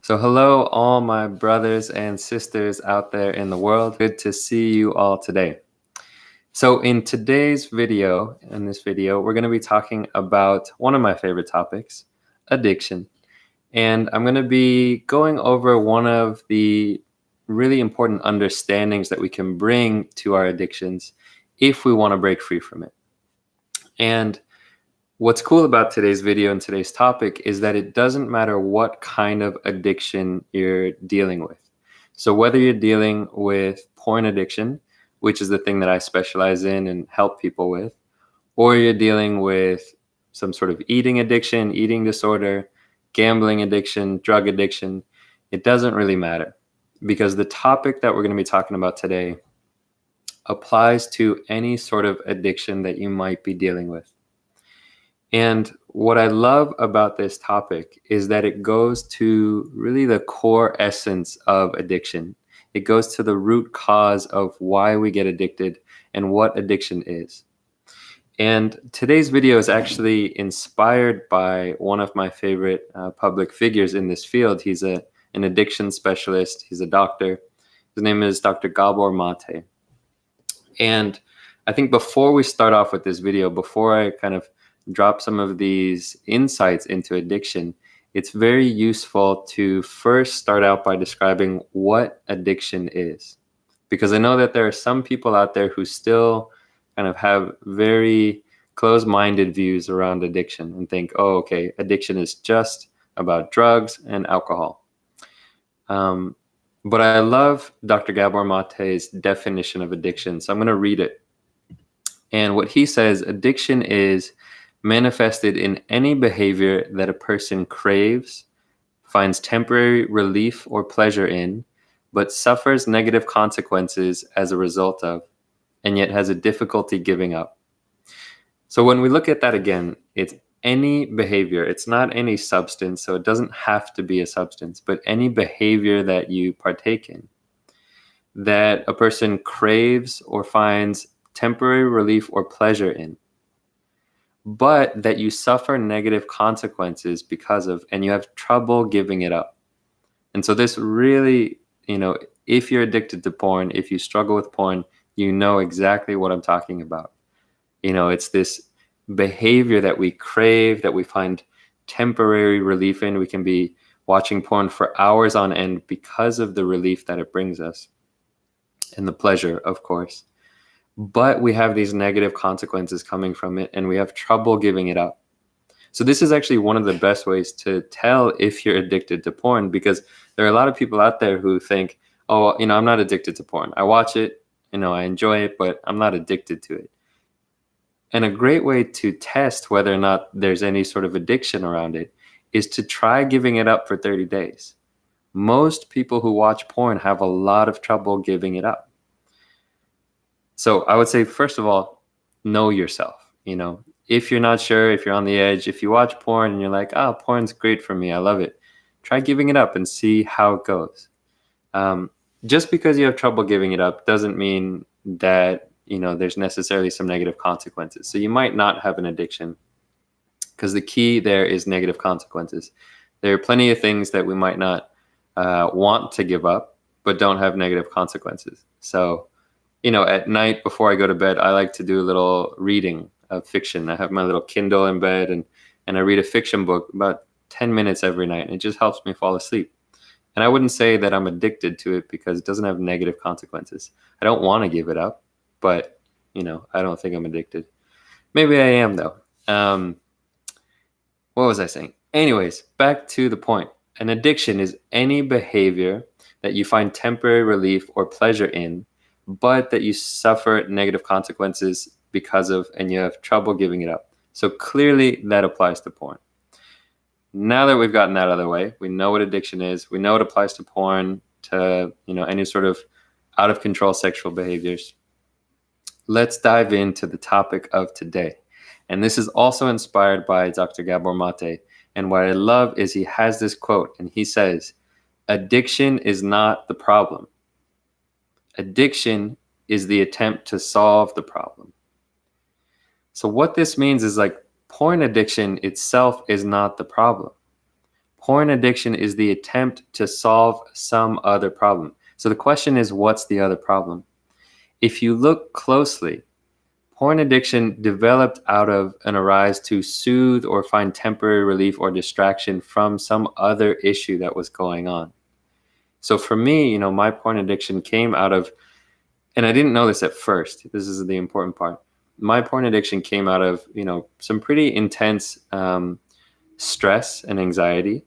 So, hello, all my brothers and sisters out there in the world. Good to see you all today. So, in today's video, we're going to be talking about one of my favorite topics, addiction. And I'm going to be going over one of the really important understandings that we can bring to our addictions if we want to break free from it. And what's cool about today's video and today's topic is that it doesn't matter what kind of addiction you're dealing with. So whether you're dealing with porn addiction, which is the thing that I specialize in and help people with, or you're dealing with some sort of eating addiction, eating disorder, gambling addiction, drug addiction, it doesn't really matter because the topic that we're going to be talking about today applies to any sort of addiction that you might be dealing with. And what I love about this topic is that it goes to really the core essence of addiction. It goes to the root cause of why we get addicted and what addiction is. And today's video is actually inspired by one of my favorite public figures in this field. He's an addiction specialist. He's a doctor. His name is Dr. Gabor Mate. And I think before we start off with this video, before I kind of drop some of these insights into addiction, it's very useful to first start out by describing what addiction is. Because I know that there are some people out there who still kind of have very closed-minded views around addiction and think, oh, okay, addiction is just about drugs and alcohol. But I love Dr. Gabor Mate's definition of addiction, so I'm going to read it. And what he says, addiction is manifested in any behavior that a person craves, finds temporary relief or pleasure in, but suffers negative consequences as a result of, and yet has a difficulty giving up. So when we look at that again, it's any behavior. It's not any substance, so it doesn't have to be a substance, but any behavior that you partake in, that a person craves or finds temporary relief or pleasure in, but that you suffer negative consequences because of, and you have trouble giving it up. And so this really, if you're addicted to porn, if you struggle with porn, you know exactly what I'm talking about. It's this behavior that we crave, that we find temporary relief in. We can be watching porn for hours on end because of the relief that it brings us and the pleasure, of course. But we have these negative consequences coming from it, and we have trouble giving it up. So this is actually one of the best ways to tell if you're addicted to porn, because there are a lot of people out there who think, oh, I'm not addicted to porn. I watch it, I enjoy it, but I'm not addicted to it. And a great way to test whether or not there's any sort of addiction around it is to try giving it up for 30 days. Most people who watch porn have a lot of trouble giving it up. So I would say, first of all, know yourself. If you're not sure, if you're on the edge, if you watch porn and you're like, oh, porn's great for me, I love it, try giving it up and see how it goes. Just because you have trouble giving it up doesn't mean that, there's necessarily some negative consequences. So you might not have an addiction, because the key there is negative consequences. There are plenty of things that we might not want to give up, but don't have negative consequences. So, at night before I go to bed, I like to do a little reading of fiction. I have my little Kindle in bed, and I read a fiction book about 10 minutes every night, and it just helps me fall asleep. And I wouldn't say that I'm addicted to it because it doesn't have negative consequences. I don't want to give it up, but, I don't think I'm addicted. Maybe I am, though. What was I saying? Anyways, back to the point. An addiction is any behavior that you find temporary relief or pleasure in, but that you suffer negative consequences because of, and you have trouble giving it up. So clearly that applies to porn. Now that we've gotten that out of the way, we know what addiction is. We know it applies to porn, to any sort of out of control sexual behaviors. Let's dive into the topic of today. And this is also inspired by Dr. Gabor Mate. And what I love is he has this quote, and he says, addiction is not the problem. Addiction is the attempt to solve the problem. So what this means is, like, porn addiction itself is not the problem. Porn addiction is the attempt to solve some other problem. So the question is, what's the other problem? If you look closely, porn addiction developed out of an arise to soothe or find temporary relief or distraction from some other issue that was going on. So for me, my porn addiction came out of, and I didn't know this at first. This is the important part. My porn addiction came out of, some pretty intense stress and anxiety,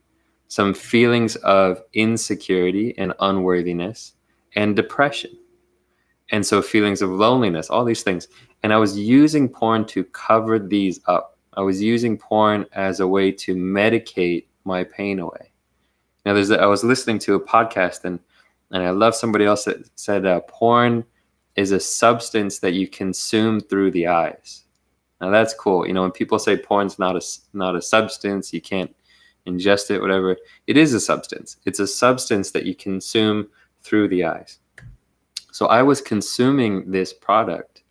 some feelings of insecurity and unworthiness, and depression. And so feelings of loneliness, all these things. And I was using porn to cover these up. I was using porn as a way to medicate my pain away. Now, I was listening to a podcast, and I love somebody else that said porn is a substance that you consume through the eyes. Now that's cool. When people say porn's not a substance, you can't ingest it, whatever. It is a substance. It's a substance that you consume through the eyes. So I was consuming this product,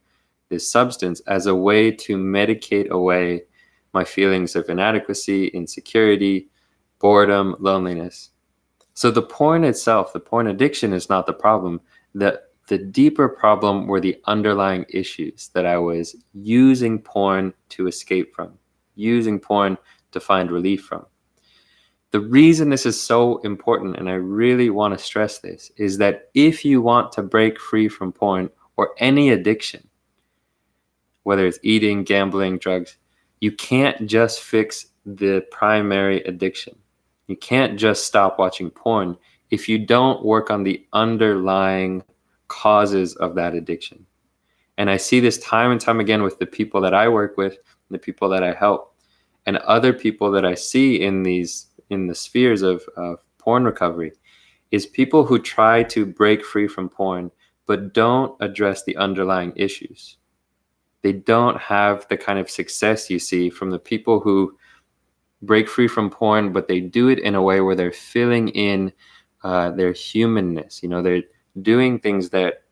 this substance, as a way to medicate away my feelings of inadequacy, insecurity, boredom, loneliness. So the porn itself, the porn addiction is not the problem. The deeper problem were the underlying issues that I was using porn to escape from, using porn to find relief from. The reason this is so important, and I really want to stress this, is that if you want to break free from porn or any addiction, whether it's eating, gambling, drugs, you can't just fix the primary addiction. You can't just stop watching porn if you don't work on the underlying causes of that addiction. And I see this time and time again with the people that I work with, the people that I help, and other people that I see in the spheres of porn recovery, is people who try to break free from porn but don't address the underlying issues. They don't have the kind of success you see from the people who break free from porn, but they do it in a way where they're filling in their humanness. They're doing things that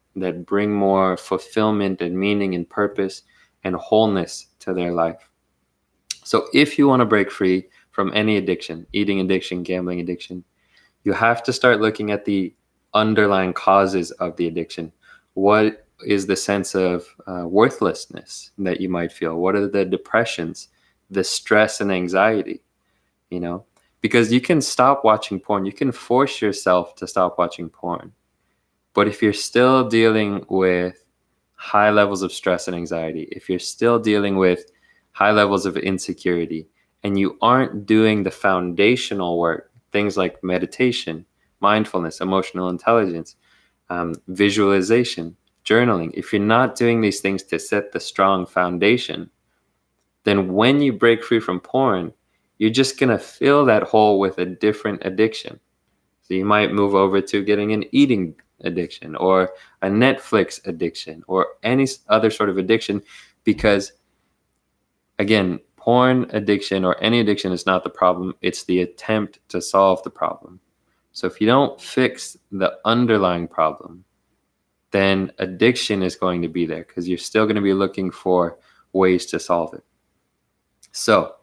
bring more fulfillment and meaning and purpose and wholeness to their life. So if you want to break free from any addiction, eating addiction, gambling addiction, you have to start looking at the underlying causes of the addiction. What is the sense of worthlessness that you might feel? What are the depressions, the stress and anxiety? Because you can stop watching porn. You can force yourself to stop watching porn. But if you're still dealing with high levels of stress and anxiety, if you're still dealing with high levels of insecurity, and you aren't doing the foundational work, things like meditation, mindfulness, emotional intelligence, visualization, journaling, if you're not doing these things to set the strong foundation, then when you break free from porn, you're just going to fill that hole with a different addiction. So you might move over to getting an eating addiction or a Netflix addiction or any other sort of addiction, because again, porn addiction or any addiction is not the problem. It's the attempt to solve the problem. So if you don't fix the underlying problem, then addiction is going to be there because you're still going to be looking for ways to solve it. So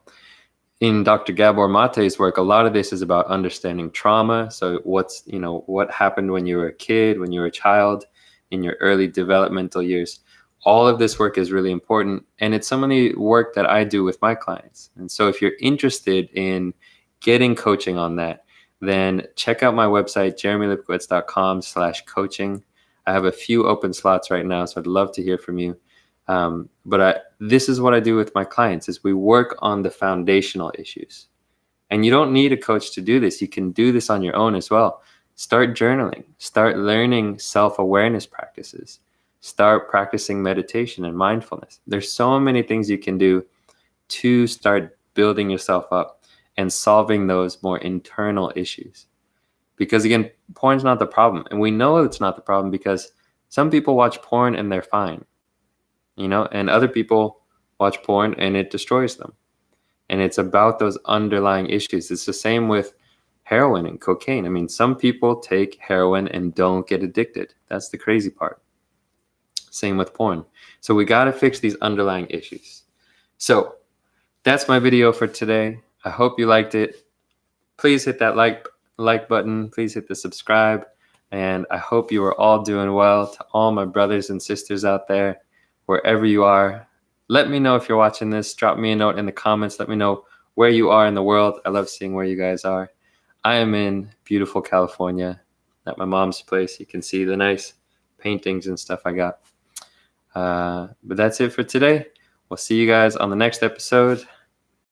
in Dr. Gabor Mate's work, a lot of this is about understanding trauma. So what happened when you were a kid, when you were a child, in your early developmental years. All of this work is really important, and it's some of the work that I do with my clients. And so if you're interested in getting coaching on that, then check out my website, jeremylipkowitz.com/coaching. I have a few open slots right now, so I'd love to hear from you. This is what I do with my clients, is we work on the foundational issues. And you don't need a coach to do this. You can do this on your own as well. Start journaling, start learning self-awareness practices, start practicing meditation and mindfulness. There's so many things you can do to start building yourself up and solving those more internal issues. Because again, porn's not the problem. And we know it's not the problem because some people watch porn and they're fine, and other people watch porn and it destroys them. And it's about those underlying issues. It's the same with heroin and cocaine. I mean, some people take heroin and don't get addicted. That's the crazy part. Same with porn. So we got to fix these underlying issues. So that's my video for today. I hope you liked it. please hit that like button. Please hit the subscribe. And I hope you are all doing well. To all my brothers and sisters out there, wherever you are, let me know if you're watching this. Drop me a note in the comments. Let me know where you are in the world. I love seeing where you guys are. I am in beautiful California at my mom's place. You can see the nice paintings and stuff I got. But that's it for today. We'll see you guys on the next episode.